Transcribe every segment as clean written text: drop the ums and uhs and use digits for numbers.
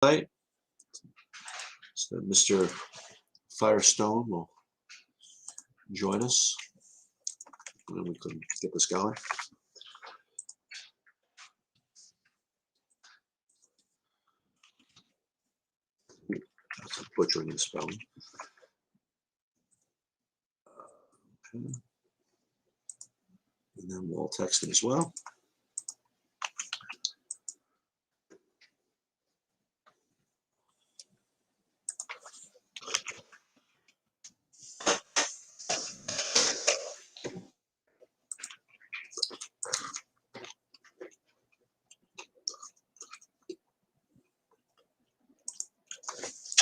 Right. So Mr. Firestone will join us, and we can get this going. That's butchering the spelling. Okay. And then we'll text him as well.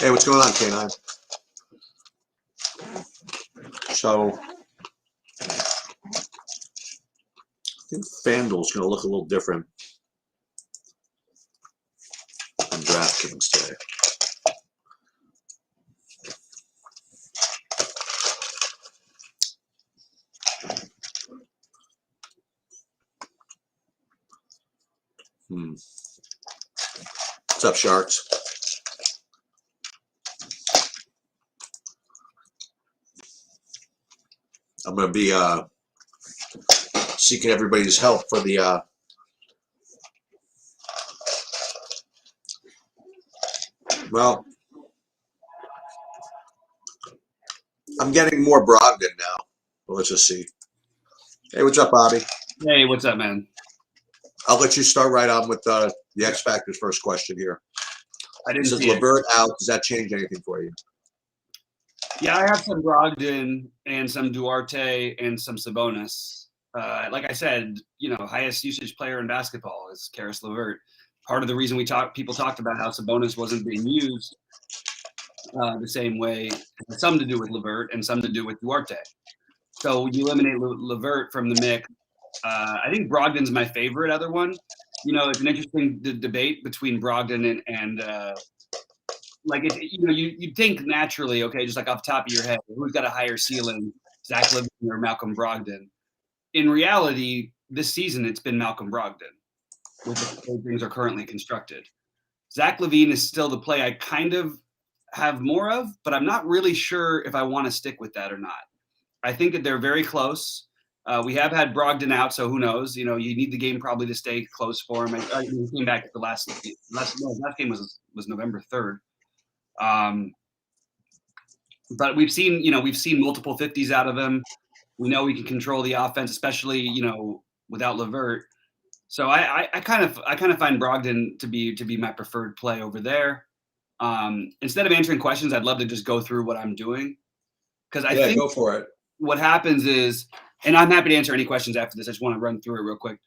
Hey, what's going on, K9? So, I think FanDuel's going to look a little different than DraftKings today. What's up, Sharks? I'm going to be seeking everybody's help for the well, I'm getting more Brogdon now. But let's just see. Hey, what's up, Bobby? Hey, what's up, man? I'll let you start right on with the X Factor's first question here. I didn't Since see LeVert out, does that change anything for you? Yeah, I have some Brogdon and some Duarte and some Sabonis. Like I said, highest usage player in basketball is Caris LeVert. Part of the reason people talked about how Sabonis wasn't being used the same way had some to do with LeVert and some to do with Duarte. So you eliminate LeVert from the mix. I think Brogdon's my favorite other one. It's an interesting debate between Brogdon and you'd think naturally, okay, just like off the top of your head, who's got a higher ceiling, Zach LaVine or Malcolm Brogdon? In reality, this season it's been Malcolm Brogdon with the way things are currently constructed. Zach LaVine is still the play I kind of have more of, but I'm not really sure if I want to stick with that or not. I think that they're very close. We have had Brogdon out, so who knows? You need the game probably to stay close for him. He came back at the last game was November 3rd. But we've seen multiple 50s out of him. We know he can control the offense, especially without LeVert. So I kind of find Brogdon to be my preferred play over there. Instead of answering questions, I'd love to just go through what I'm doing, because I think go for it. What happens is, and I'm happy to answer any questions after this. I just want to run through it real quick.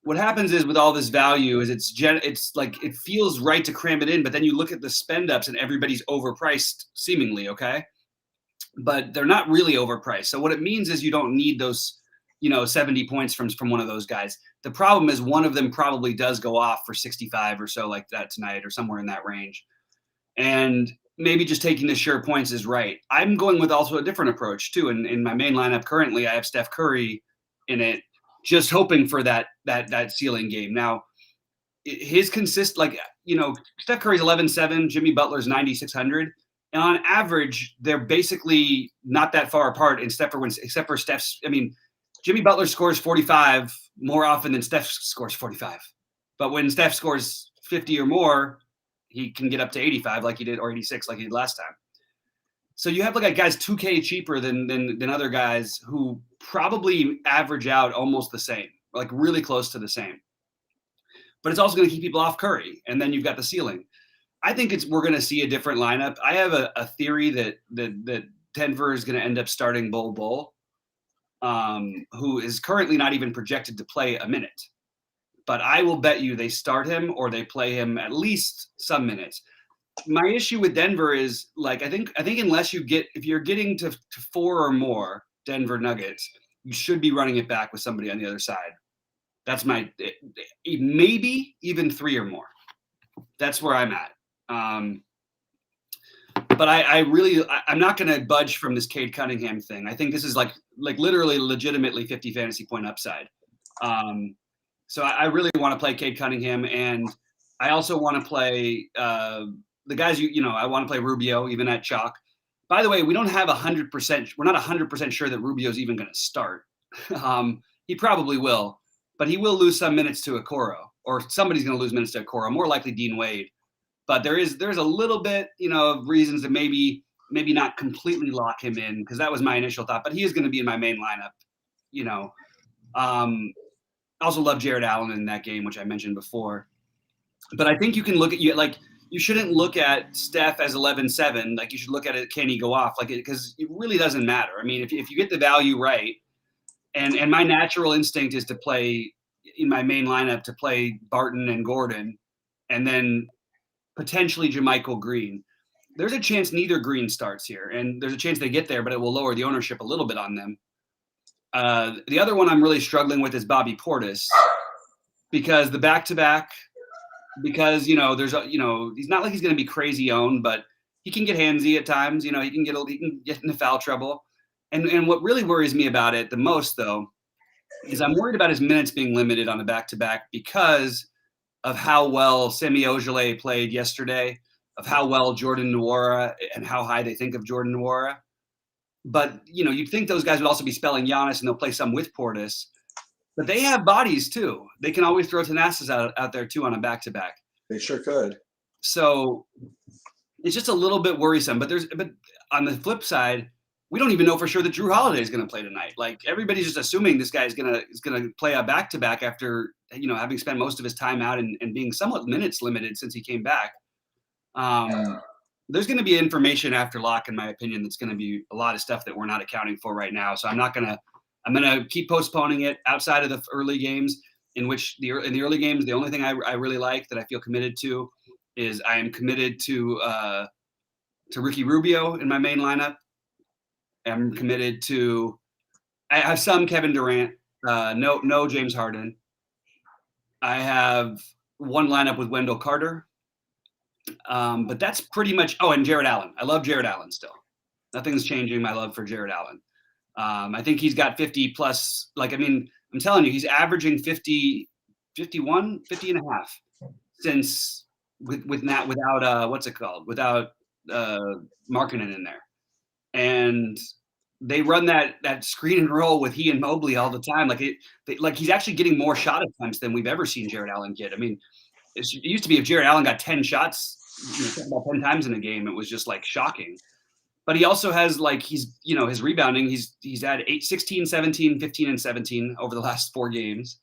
What happens is with all this value is it's like it feels right to cram it in, but then you look at the spend ups and everybody's overpriced seemingly, okay? But they're not really overpriced. So what it means is you don't need those, 70 points from one of those guys. The problem is one of them probably does go off for 65 or so like that tonight or somewhere in that range. And maybe just taking the sure points is right. I'm going with also a different approach too. In my main lineup currently, I have Steph Curry in it, just hoping for that ceiling game. Now, his Steph Curry's 11-7, Jimmy Butler's 9,600. And on average, they're basically not that far apart except for Steph's. I mean, Jimmy Butler scores 45 more often than Steph scores 45. But when Steph scores 50 or more, he can get up to 85 like he did, or 86 like he did last time. So you have like guys 2K cheaper than other guys who probably average out almost the same, like really close to the same. But it's also going to keep people off Curry, and then you've got the ceiling. I think we're going to see a different lineup. I have a theory that Denver is going to end up starting Bol, who is currently not even projected to play a minute. But I will bet you they start him or they play him at least some minutes. My issue with Denver is I think unless if you're getting to 4 or more Denver Nuggets, you should be running it back with somebody on the other side. That's maybe even 3 or more. That's where I'm at. But I'm not going to budge from this Cade Cunningham thing. I think this is like literally legitimately 50 fantasy point upside. So I really want to play Cade Cunningham, and I also want to play the guys. I want to play Rubio even at chalk. By the way, we don't have 100%. We're not 100% sure that Rubio's even going to start. He probably will, but he will lose some minutes to Okoro, or somebody's going to lose minutes to Okoro. More likely Dean Wade. But there's a little bit, of reasons to maybe not completely lock him in, because that was my initial thought. But he is going to be in my main lineup. I also love Jared Allen in that game, which I mentioned before. But I think you can look at you shouldn't look at Steph as 11-7. Like, you should look at it, can he go off? Because it really doesn't matter. I mean, if you get the value right, and my natural instinct is to play in my main lineup, to play Barton and Gordon, and then potentially JaMychal Green. There's a chance neither Green starts here, and there's a chance they get there, but it will lower the ownership a little bit on them. The other one I'm really struggling with is Bobby Portis, because the back-to-back, because he's not like he's going to be crazy owned, but he can get handsy at times. He can get into foul trouble, and what really worries me about it the most, though, is I'm worried about his minutes being limited on the back-to-back because of how well Semi Ojeleye played yesterday, of how well Jordan Nwora and how high they think of Jordan Nwora. But, you'd think those guys would also be spelling Giannis, and they'll play some with Portis. But they have bodies, too. They can always throw Thanasis out there, too, on a back-to-back. They sure could. So it's just a little bit worrisome. But on the flip side, we don't even know for sure that Drew Holiday is going to play tonight. Like, everybody's just assuming this guy is going to play a back-to-back after, having spent most of his time out and being somewhat minutes limited since he came back. There's going to be information after lock, in my opinion, that's going to be a lot of stuff that we're not accounting for right now. So I'm going to keep postponing it outside of the early games, in which in the early games, the only thing I really like that I feel committed to is I am committed to Ricky Rubio in my main lineup. I'm committed to I have some Kevin Durant, no James Harden. I have one lineup with Wendell Carter. But that's pretty much. Oh, and Jared Allen. I love Jared Allen still. Nothing's changing my love for Jared Allen. I think he's got 50 plus. I'm telling you, he's averaging 50, 51, 50 and a half since without what's it called? Without Markkanen in there. And they run that screen and roll with he and Mobley all the time. He's actually getting more shot attempts than we've ever seen Jared Allen get. I mean, it used to be if Jared Allen got 10 shots about 10 times in a game, it was just shocking. But he also has his rebounding. He's had 16, 17, 15, and 17 over the last 4 games.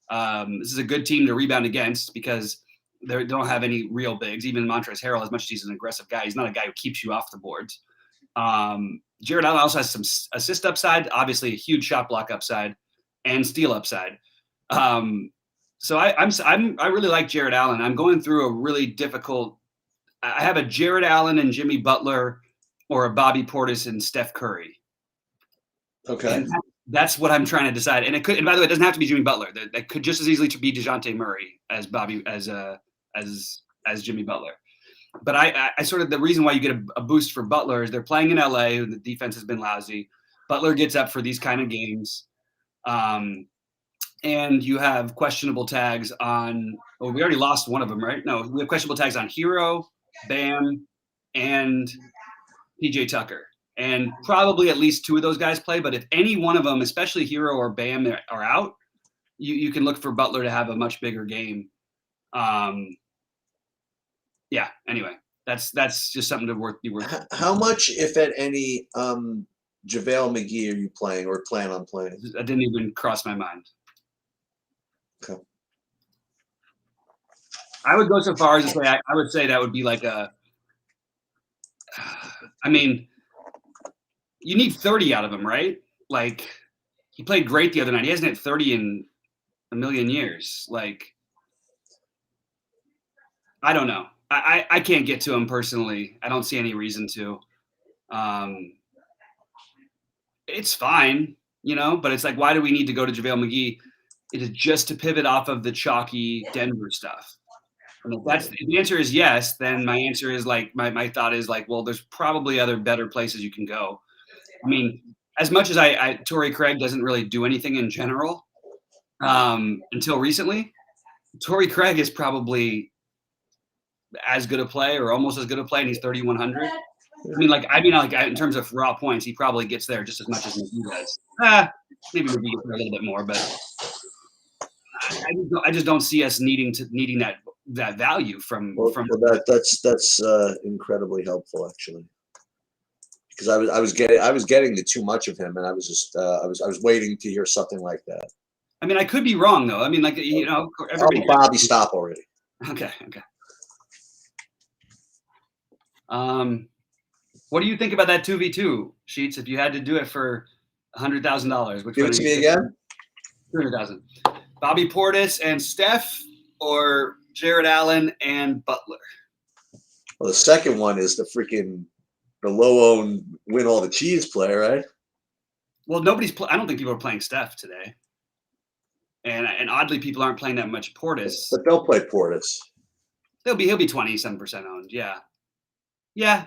This is a good team to rebound against because they don't have any real bigs. Even Montrezl Harrell, as much as he's an aggressive guy, he's not a guy who keeps you off the boards. Jared Allen also has some assist upside, obviously a huge shot block upside, and steal upside. So I really like Jared Allen. I'm going through a really difficult. I have a Jared Allen and Jimmy Butler, or a Bobby Portis and Steph Curry. Okay, and that's what I'm trying to decide. And it could. And by the way, it doesn't have to be Jimmy Butler. That could just as easily be DeJounte Murray as Jimmy Butler. But I sort of, the reason why you get a boost for Butler is they're playing in LA. The defense has been lousy. Butler gets up for these kind of games. And you have questionable tags on, well, we already lost one of them, right? No, we have questionable tags on Hero, Bam, and PJ Tucker. And probably at least 2 of those guys play. But if any one of them, especially Hero or Bam, are out, you can look for Butler to have a much bigger game. Yeah, anyway, that's just something to be worth. How much, if at any, JaVale McGee are you playing or plan on playing? That didn't even cross my mind. Okay. I would go so far as to say I would say that would be you need 30 out of him, right? He played great the other night. He hasn't hit 30 in a million years. I don't know. I can't get to him personally. I don't see any reason to. It's fine, but it's why do we need to go to JaVale McGee? It is just to pivot off of the chalky Denver stuff. And if the answer is yes, then my answer is my thought is well, there's probably other better places you can go. I mean, as much as Torrey Craig doesn't really do anything in general until recently, Torrey Craig is probably as good a play or almost as good a play, and he's 3,100. I mean, like in terms of raw points, he probably gets there just as much as McGee does. Maybe McGee gets there a little bit more, but I just don't see us needing that value from. That's incredibly helpful actually, because I was getting the too much of him, and I was just I was waiting to hear something like that. I mean, I could be wrong though. I mean, like everybody. Bobby, stop already. Okay. What do you think about that 2v2 Sheets? If you had to do it for $100,000, which give it to me again? 200,000. Bobby Portis and Steph, or Jared Allen and Butler? Well, the second one is the low-owned win all the cheese play, right? Well, I don't think people are playing Steph today, and oddly, people aren't playing that much Portis. But they'll play Portis. He'll be 27% owned. Yeah,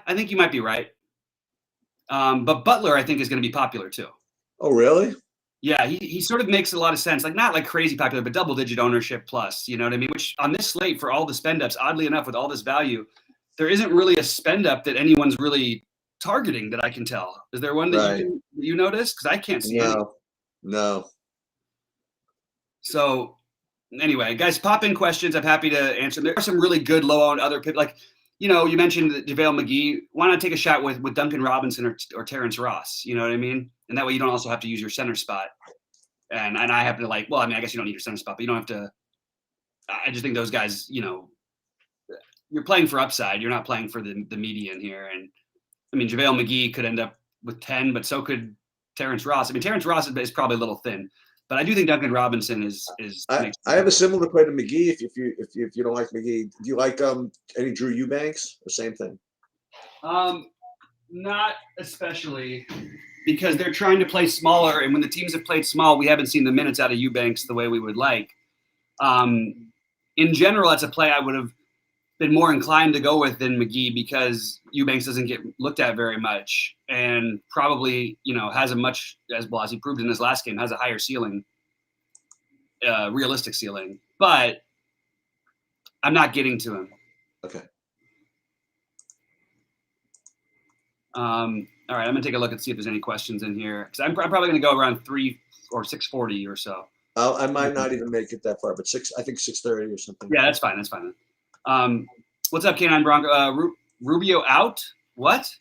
I think you might be right. But Butler, I think, is going to be popular too. Oh, really? Yeah, he sort of makes a lot of sense. Like, not like crazy popular, but double-digit ownership plus. You know what I mean? Which on this slate, for all the spend-ups, oddly enough, with all this value, there isn't really a spend-up that anyone's really targeting that I can tell. Is there one that you noticed? Because I can't see any. No. So anyway, guys, pop in questions. I'm happy to answer. There are some really good low-owned other people. Like, you mentioned JaVale McGee. Why not take a shot with Duncan Robinson or Terrence Ross? You know what I mean? And that way you don't also have to use your center spot. And I happen to I guess you don't need your center spot, but you don't have to. I just think those guys, you're playing for upside. You're not playing for the median here. And I mean, JaVale McGee could end up with 10, but so could Terrence Ross. I mean, Terrence Ross is probably a little thin. But I do think Duncan Robinson is. I have a similar play to McGee. If you don't like McGee, do you like any Drew Eubanks? Or same thing? Not especially, because they're trying to play smaller, and when the teams have played small, we haven't seen the minutes out of Eubanks the way we would like. In general, that's a play I would have been more inclined to go with than McGee, because Eubanks doesn't get looked at very much, and probably, has a much, as he proved in his last game, has a higher ceiling, realistic ceiling. But I'm not getting to him. Okay. All right, I'm gonna take a look and see if there's any questions in here, because I'm probably gonna go around 3 or 640 or so. I might not even make it that far, but I think 630 or something. Yeah, that's fine. What's up, Canine Bronco? Rubio out? What?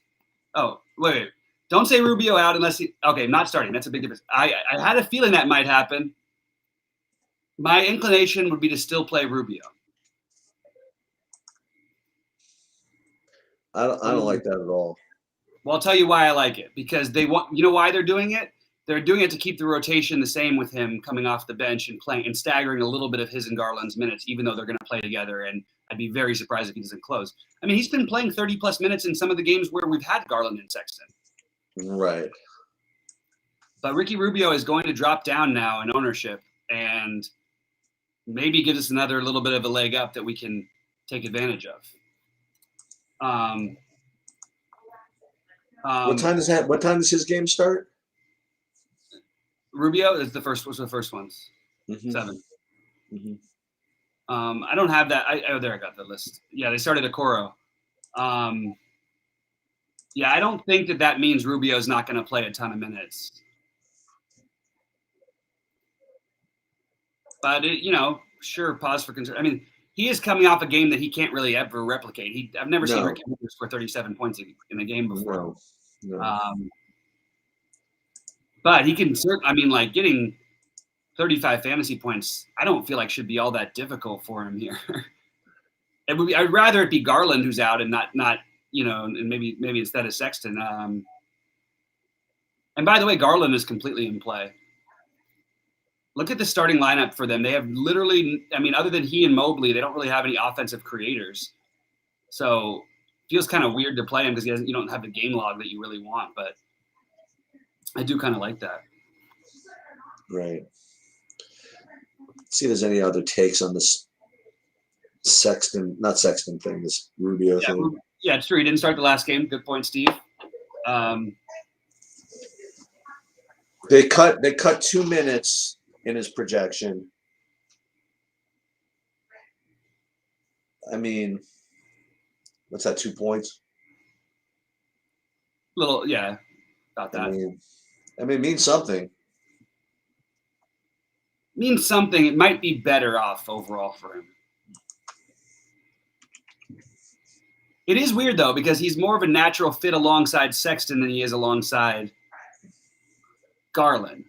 Oh, wait. Don't say Rubio out unless he. Okay, not starting. That's a big difference. I had a feeling that might happen. My inclination would be to still play Rubio. I don't like that at all. Well, I'll tell you why I like it. Because they want. You know why they're doing it? They're doing it to keep the rotation the same with him coming off the bench and playing and staggering a little bit of his and Garland's minutes, even though they're going to play together. And I'd be very surprised if he doesn't close. I mean, he's been playing 30-plus minutes in some of the games where we've had Garland and Sexton. Right. But Ricky Rubio is going to drop down now in ownership, and maybe gives us another little bit of a leg up that we can take advantage of. What time does his game start? Rubio was the first ones. Mm-hmm. 7. Mm-hmm. I don't have that. There I got the list. Yeah, they started Okoro. Yeah, I don't think that means Rubio's not going to play a ton of minutes. But sure, pause for concern. I mean, he is coming off a game that he can't really ever replicate. I've never seen Ricky Rubio score 37 points in a game before. No. But he can getting 35 fantasy points, I don't feel like should be all that difficult for him here. I'd rather it be Garland who's out and not and maybe instead of Sexton. And by the way, Garland is completely in play. Look at the starting lineup for them. They have literally, other than he and Mobley, they don't really have any offensive creators. So it feels kind of weird to play him because you don't have the game log that you really want. But I do kind of like that. Right. See if there's any other takes on this not Sexton thing, this Rubio thing. Yeah, it's true. He didn't start the last game. Good point, Steve. They cut 2 minutes in his projection. I mean, What's that? 2 points? Little, yeah, about that. I mean, it means something. Means something. It might be better off overall for him. It is weird though, because he's more of a natural fit alongside Sexton than he is alongside Garland.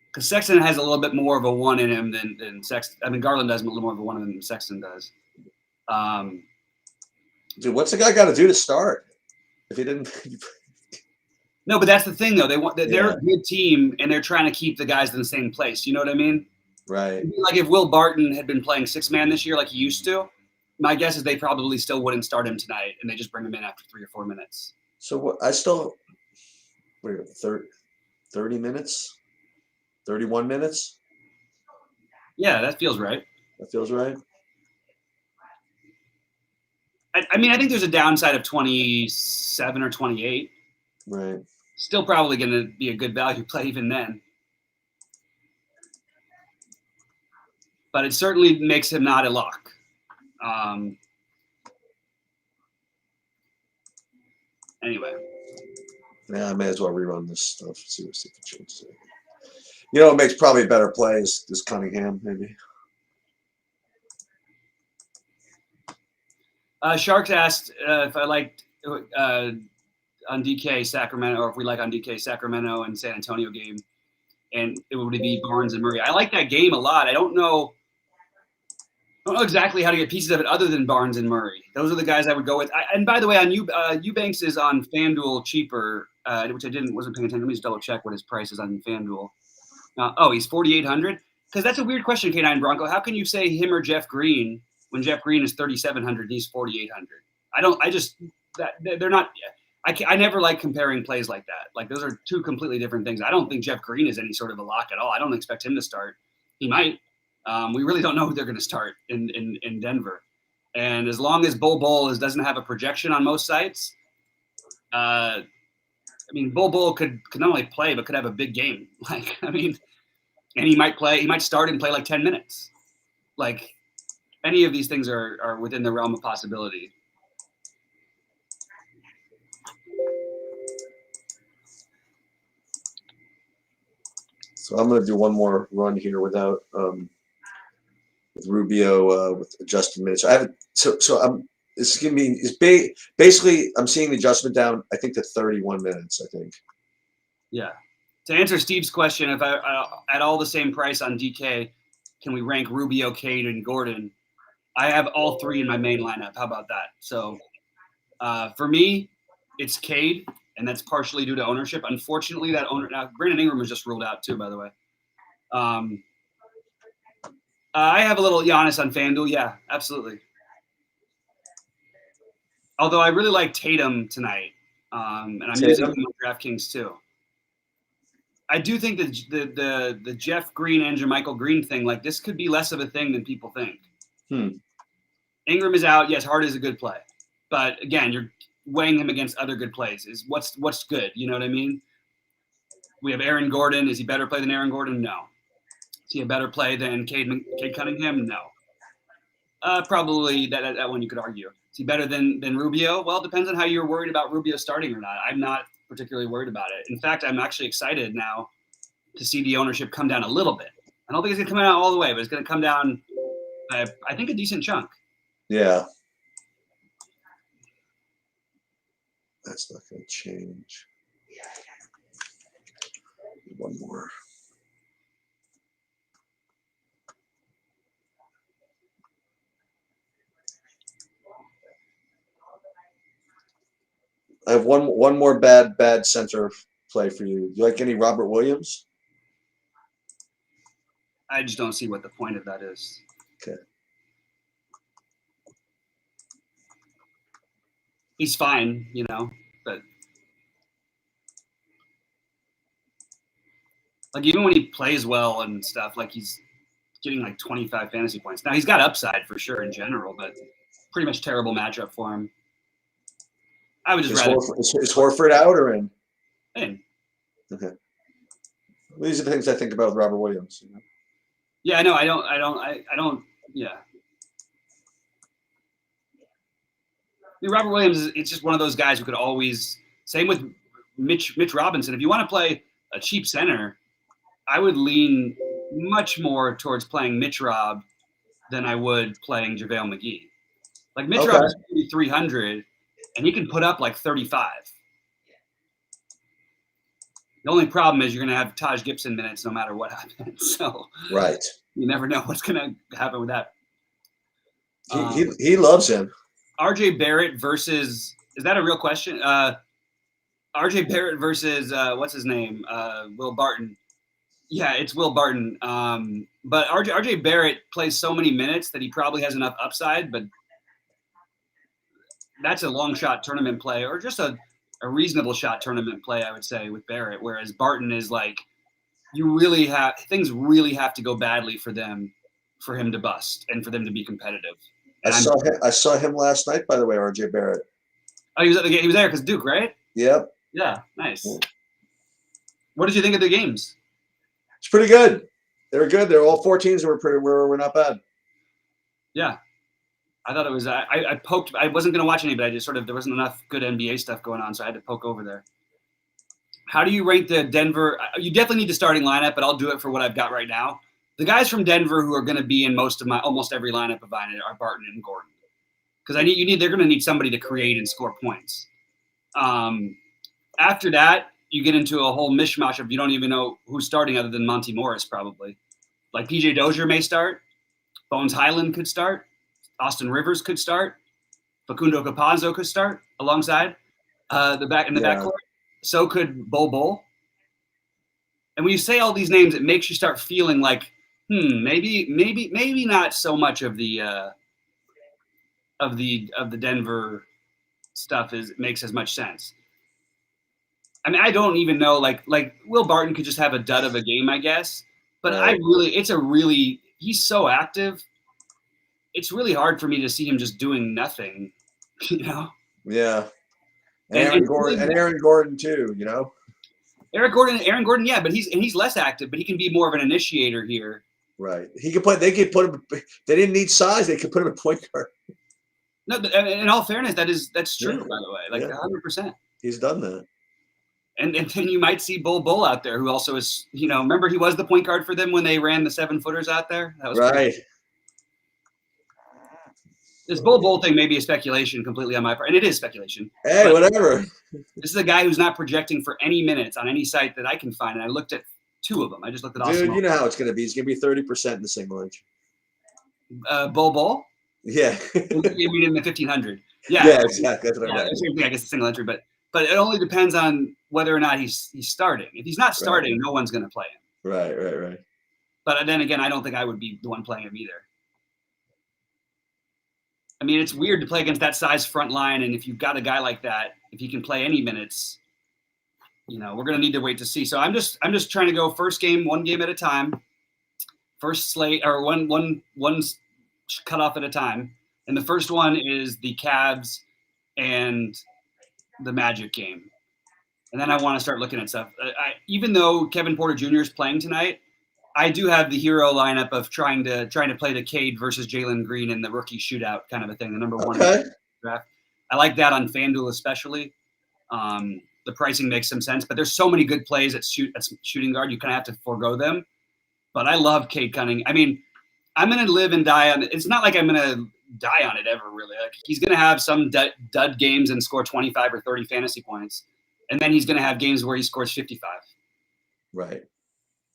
Because Sexton has a little bit more of a one in him than Sexton. I mean, Garland does a little more of a one in him than Sexton does. Dude, what's the guy got to do to start? If he didn't. No, but that's the thing though. They're a good team, and they're trying to keep the guys in the same place. You know what I mean? Right. Like if Will Barton had been playing 6-man this year like he used to, my guess is they probably still wouldn't start him tonight, and they just bring him in after 3 or 4 minutes. So what? What are you, 30 minutes? 31 minutes? Yeah, that feels right. That feels right. I mean, I think there's a downside of 27 or 28. Right. Still probably going to be a good value play even then. But it certainly makes him not a lock. Anyway. Yeah, I may as well rerun this stuff. See if it changes. You know, it makes probably a better play is Cunningham, maybe. Sharks asked if I liked on DK Sacramento, or if we like on DK Sacramento and San Antonio game, and it would be Barnes and Murray. I like that game a lot. I don't know exactly how to get pieces of it other than Barnes and Murray. Those are the guys I would go with. And by the way, on Eubanks is on FanDuel cheaper, which I wasn't paying attention. Let me just double check what his price is on FanDuel. He's 4,800. Because that's a weird question, K9 Bronco. How can you say him or Jeff Green when Jeff Green is 3,700 and he's 4,800? They're not. I never like comparing plays like that. Like those are two completely different things. I don't think Jeff Green is any sort of a lock at all. I don't expect him to start. He might. We really don't know who they're going to start in Denver. And as long as Bol doesn't have a projection on most sites, I mean, Bol could not only play but could have a big game. Like, I mean, and he might start and play like 10 minutes. Like, any of these things are within the realm of possibility. So I'm going to do one more run here without with Rubio with adjusted minutes. It's giving me basically I'm seeing the adjustment down. I think to 31 minutes. I think. Yeah. To answer Steve's question, if I at all the same price on DK, can we rank Rubio, Cade, and Gordon? I have all three in my main lineup. How about that? So for me, it's Cade, and that's partially due to ownership. Unfortunately, now Brandon Ingram was just ruled out too, by the way. I have a little Giannis on FanDuel. Yeah, absolutely. Although I really like Tatum tonight, and I'm using him on DraftKings too. I do think that the Jeff Green and Jermichael Green thing, like this could be less of a thing than people think. Ingram is out. Yes, Hart is a good play. But again, you're weighing him against other good plays. Is what's good? You know what I mean? We have Aaron Gordon. Is he better play than Aaron Gordon? No. Is he a better play than Cade Cunningham? No. Probably that one you could argue. Is he better than Rubio? Well, it depends on how you're worried about Rubio starting or not. I'm not particularly worried about it. In fact, I'm actually excited now to see the ownership come down a little bit. I don't think it's going to come out all the way, but it's going to come down, I think, a decent chunk. Yeah. That's not going to change. One more. I have one more bad center play for you. Do you like any Robert Williams? I just don't see what the point of that is. Okay. He's fine, but like even when he plays well and stuff, like he's getting like 25 fantasy points. Now he's got upside for sure in general, but pretty much terrible matchup for him. I would just is Horford out or in? In. Okay. These are the things I think about with Robert Williams. Yeah, I know. I don't. Yeah. mean, Robert Williams, it's just one of those guys who could always. Same with Mitch Robinson. If you want to play a cheap center, I would lean much more towards playing Mitch Rob than I would playing JaVale McGee. Like Mitch Rob is 300, and he can put up like 35. The only problem is you're going to have Taj Gibson minutes no matter what happens. So Right. You never know what's going to happen with that. He loves him. RJ Barrett versus, is that a real question? RJ Barrett versus, what's his name? Will Barton. Yeah, it's Will Barton. But RJ Barrett plays so many minutes that he probably has enough upside, but that's a long shot tournament play, or just a reasonable shot tournament play, I would say, with Barrett. Whereas Barton is like, things really have to go badly for him to bust and for them to be competitive. And I saw him last night, by the way, RJ Barrett. Oh, he was at the game. He was there because Duke, right? Yep. Yeah, nice. Cool. What did you think of the games? It's pretty good. They were good. They're all 14s were not bad. Yeah. I thought it was. I poked. I wasn't going to watch any, but I just there wasn't enough good NBA stuff going on, so I had to poke over there. How do you rate the Denver? You definitely need the starting lineup, but I'll do it for what I've got right now. The guys from Denver who are going to be in almost every lineup of mine are Barton and Gordon, because they're going to need somebody to create and score points. After that, you get into a whole mishmash of you don't even know who's starting other than Monty Morris probably. Like PJ Dozier may start, Bones Highland could start. Austin Rivers could start. Facundo Campazzo could start alongside the backcourt. So could Bol. And when you say all these names, it makes you start feeling like, maybe not so much of the Denver stuff makes as much sense. I mean, I don't even know. Like Will Barton could just have a dud of a game, I guess. But he's so active. It's really hard for me to see him just doing nothing, you know? Yeah. Aaron Gordon too, you know? Aaron Gordon, yeah, but he's less active, but he can be more of an initiator here. Right. He could play. They could put him. They didn't need size. They could put him at point guard. No, in all fairness, that's true. By the way, 100%. He's done that. And then you might see Bol out there, who also is, remember he was the point guard for them when they ran the 7-footers out there. That was right. Crazy. This Bol thing may be a speculation completely on my part, and it is speculation. Hey, whatever. This is a guy who's not projecting for any minutes on any site that I can find, and I looked at 2 of them. I just looked at Dude, you know how it's going to be. It's going to be 30% in the single inch. Bol? Yeah. You mean in the 1500? Yeah. Yeah, exactly. That's what I meant. Same thing, I guess, the single entry, but it only depends on whether or not he's starting. If he's not starting, no one's going to play him. Right. But then again, I don't think I would be the one playing him either. I mean, it's weird to play against that size front line, and if you've got a guy like that, if he can play any minutes, we're going to need to wait to see. So I'm just trying to go first game, one game at a time, first slate, or one cutoff at a time. And the first one is the Cavs and the Magic game. And then I want to start looking at stuff. Even though Kevin Porter Jr. is playing tonight, I do have the hero lineup of trying to play the Cade versus Jalen Green in the rookie shootout kind of a thing, the number 1 draft. I like that on FanDuel especially. The pricing makes some sense, but there's so many good plays at shooting guard, you kind of have to forego them. But I love Cade Cunningham. I mean, I'm going to live and die on it. It's not like I'm going to die on it ever, really. Like, he's going to have some dud games and score 25 or 30 fantasy points, and then he's going to have games where he scores 55. Right.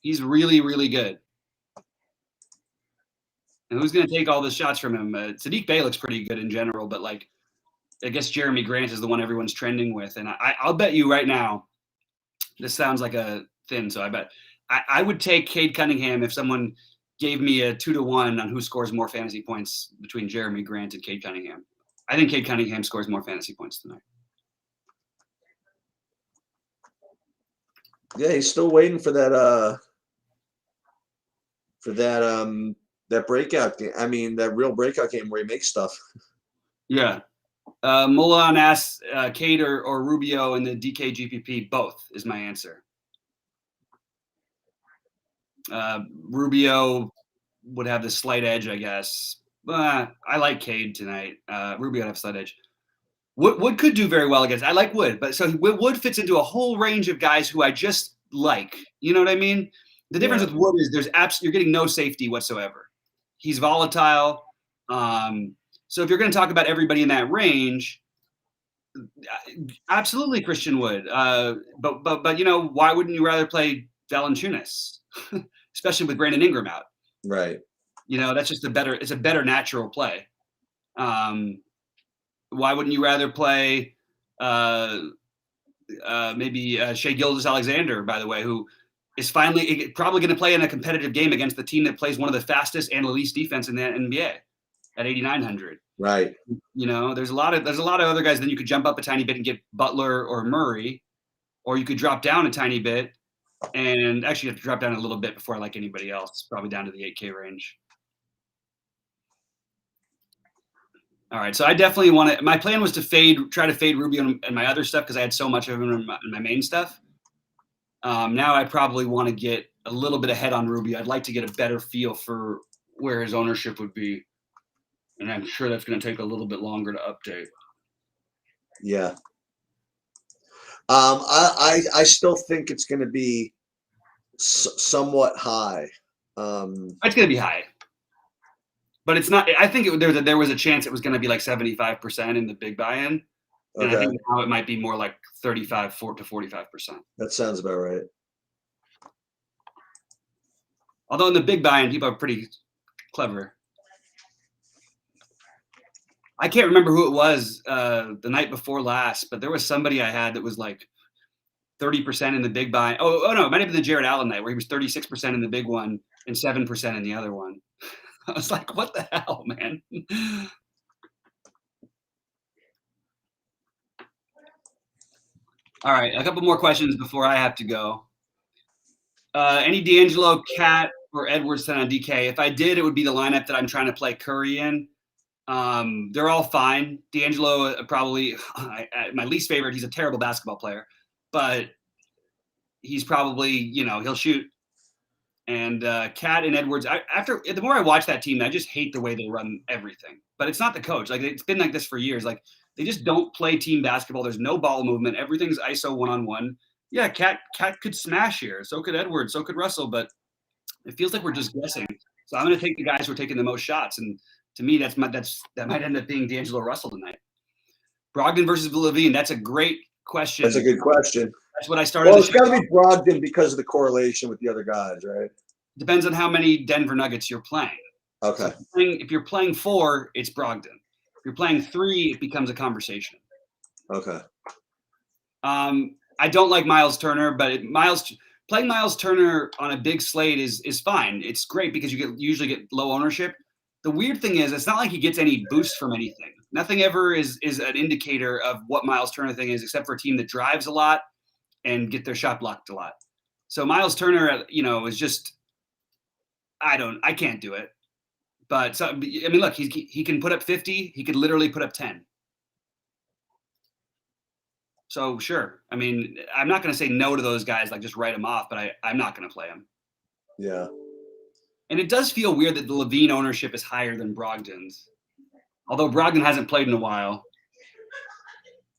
He's really, really good. And who's going to take all the shots from him? Sadiq Bey looks pretty good in general, but I guess Jeremy Grant is the one everyone's trending with. And I'll bet you right now, this sounds like a thin, so I bet I would take Cade Cunningham if someone gave me a 2-to-1 on who scores more fantasy points between Jeremy Grant and Cade Cunningham. I think Cade Cunningham scores more fantasy points tonight. Yeah, he's still waiting for that that breakout game. I mean, that real breakout game where he makes stuff. Yeah. Mulan asks Cade or Rubio in the DK GPP. Both is my answer. Rubio would have the slight edge, I guess. I like Cade tonight. Rubio would have slight edge. Wood could do very well against. I like Wood, but so Wood fits into a whole range of guys who I just like. You know what I mean? The difference Yeah. with Wood is you're getting no safety whatsoever. He's volatile. So if you're going to talk about everybody in that range, absolutely Christian Wood. But you know, why wouldn't you rather play Valanciunas, especially with Brandon Ingram out? Right. You know, that's just it's a better natural play. Why wouldn't you rather play maybe Shai Gilgeous-Alexander, by the way, who is probably going to play in a competitive game against the team that plays one of the fastest and least defense in the NBA at 8,900. Right. You know, there's a lot of other guys. Then you could jump up a tiny bit and get Butler or Murray, or you could drop down a tiny bit, and actually you have to drop down a little bit before I like anybody else, probably down to the 8K range. All right, so I definitely want to. My plan was to try to fade Rubio and my other stuff because I had so much of him in my main stuff. Now I probably want to get a little bit ahead on Rubio. I'd like to get a better feel for where his ownership would be, and I'm sure that's going to take a little bit longer to update. Yeah. I still think it's going to be somewhat high. It's going to be high. But it's not. I think there was a chance it was going to be like 75% in the big buy-in, and Okay. I think now it might be more like 35 to 45%. That sounds about right. Although in the big buy-in, people are pretty clever. I can't remember who it was the night before last, but there was somebody I had that was like 30% in the big buy. Oh no, it might have been the Jared Allen night where he was 36% in the big one and 7% in the other one. I was like, what the hell, man? All right, a couple more questions before I have to go. Any D'Angelo, Cat, or Edwards on DK? If I did, it would be the lineup that I'm trying to play Curry in. They're all fine. D'Angelo probably my least favorite. He's a terrible basketball player, but he's probably, you know, he'll shoot. And Cat and Edwards, the more I watch that team, I just hate the way they run everything. But it's not the coach. Like, it's been like this for years. Like, they just don't play team basketball. There's no ball movement. Everything's ISO one-on-one. Yeah, Cat could smash here. So could Edwards. So could Russell. But it feels like we're just guessing. So I'm going to take the guys who are taking the most shots. And to me, that might end up being D'Angelo Russell tonight. Brogdon versus LaVine. That's a great question. That's a good question. That's what I started. Well, it's got to be Brogdon because of the correlation with the other guys, right? Depends on how many Denver Nuggets you're playing. Okay. So if you're playing 4, it's Brogdon. If you're playing 3, it becomes a conversation. Okay. I don't like Miles Turner, but playing Miles Turner on a big slate is fine. It's great because you usually get low ownership. The weird thing is, it's not like he gets any boost from anything. Nothing ever is an indicator of what Miles Turner thing is, except for a team that drives a lot and get their shot blocked a lot. So Miles Turner, you know, is just, I can't do it. But so, I mean, look, he can put up 50. He could literally put up 10. So sure. I mean, I'm not going to say no to those guys, like just write them off, but I'm not going to play them. Yeah. And it does feel weird that the LaVine ownership is higher than Brogdon's. Although Brogdon hasn't played in a while.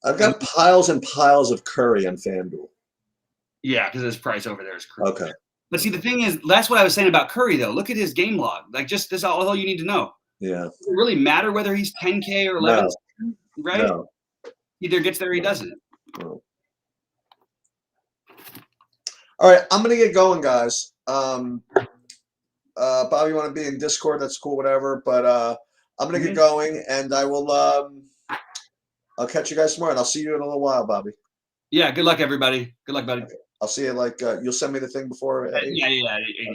I've got piles and piles of Curry on FanDuel. Yeah, because his price over there is crazy. Okay. But see, the thing is, that's what I was saying about Curry, though. Look at his game log. Like, just this is all you need to know. Yeah. Does it really matter whether he's 10K or 11? No. Right? No. Either gets there or he doesn't. No. All right, I'm gonna get going, guys. Bob, you want to be in Discord? That's cool, whatever. But I'm gonna get going, and I will. I'll catch you guys tomorrow, and I'll see you in a little while, Bobby. Yeah. Good luck, everybody. Good luck, buddy. I'll see you. Like you'll send me the thing before. Yeah.